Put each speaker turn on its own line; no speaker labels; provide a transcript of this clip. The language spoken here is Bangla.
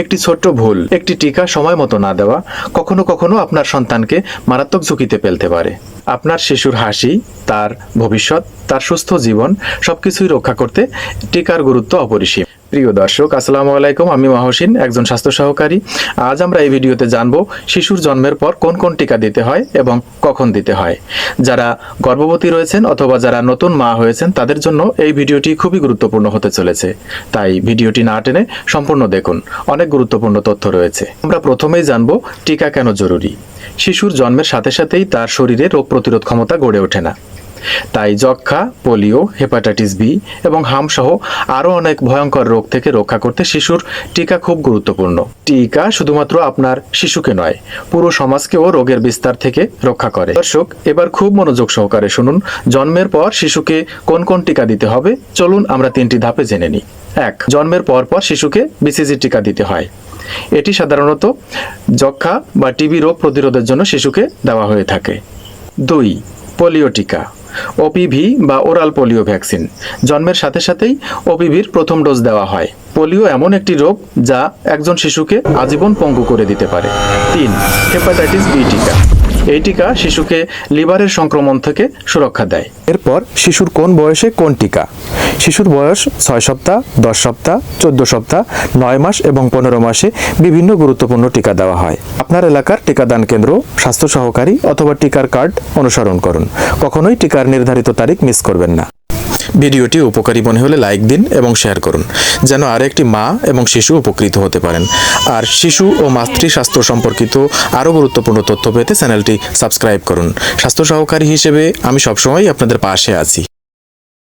একটি ছোট্ট ভুল, একটি টিকা সময় মতো না দেওয়া কখনো কখনো আপনার সন্তানকে মারাত্মক ঝুঁকিতে ফেলতে পারে। আপনার শিশুর হাসি, তার ভবিষ্যৎ, তার সুস্থ জীবন সবকিছুই রক্ষা করতে টিকার গুরুত্ব অপরিসীম। প্রিয় দর্শক, আসসালামু আলাইকুম। আমি মহসিন, একজন স্বাস্থ্য সহকারী। আজ আমরা এই ভিডিওতে জানব শিশুর জন্মের পর কোন কোন টিকা দিতে হয় এবং কখন দিতে হয়। যারা গর্ভবতী রয়েছেন অথবা যারা নতুন মা হয়েছেন তাদের জন্য এই ভিডিওটি খুবই গুরুত্বপূর্ণ হতে চলেছে, তাই ভিডিওটি না টেনে সম্পূর্ণ দেখুন, অনেক গুরুত্বপূর্ণ তথ্য রয়েছে। আমরা প্রথমেই জানব টিকা কেন জরুরি। শিশুর জন্মের সাথে সাথেই তার শরীরে রোগ প্রতিরোধ ক্ষমতা গড়ে ওঠে না, তাই যক্ষ্মা, পোলিও, হেপাটাইটিস বি এবং হামসহ আরও অনেক ভয়ঙ্কর রোগ থেকে রক্ষা করতে শিশুর টিকা খুব গুরুত্বপূর্ণ। টিকা শুধুমাত্র আপনার শিশুকে নয়, পুরো সমাজকেও রোগের বিস্তার থেকে রক্ষা করে। দর্শক, এবার খুব মনোযোগ সহকারে শুনুন, জন্মের পর শিশুকে কোন কোন টিকা দিতে হবে। চলুন আমরা 3টি ধাপে জেনে নিই। 1. জন্মের পর শিশুকে বিসিজি টিকা দিতে হয়। এটি সাধারণত যক্ষ্মা বা টিবি রোগ প্রতিরোধের জন্য শিশুকে দেওয়া হয়ে থাকে। 2. পোলিও টিকা, ওপিভি বা ওরাল পোলিও ভ্যাকসিন। জন্মের সাথে সাথেই ওপিভির প্রথম ডোজ দেওয়া হয়। পোলিও এমন একটি রোগ যা একজন শিশুকে আজীবন পঙ্গু করে দিতে পারে। 3. হেপাটাইটিস বি টিকা। এই টিকা শিশুকে লিভারের সংক্রমণ থেকে সুরক্ষা দেয়। এরপর শিশুর কোন বয়সে কোন টিকা। শিশুর বয়স 6 সপ্তাহ, 10 সপ্তাহ, 14 সপ্তাহ, 9 মাস এবং 15 মাসে বিভিন্ন গুরুত্বপূর্ণ টিকা দেওয়া হয়। আপনার এলাকার টিকাদান কেন্দ্র, স্বাস্থ্য সহকারী অথবা টিকার কার্ড অনুসরণ করুন। কখনোই টিকার নির্ধারিত তারিখ মিস করবেন না। ভিডিওটি উপকারী মনে হলে লাইক দিন এবং শেয়ার করুন, যেন আরেকটি মা এবং শিশু উপকৃত হতে পারেন। আর শিশু ও মাতৃ স্বাস্থ্য সম্পর্কিত আরও গুরুত্বপূর্ণ তথ্য পেতে চ্যানেলটি সাবস্ক্রাইব করুন। স্বাস্থ্য সহকারী হিসেবে আমি সবসময় আপনাদের পাশে আছি।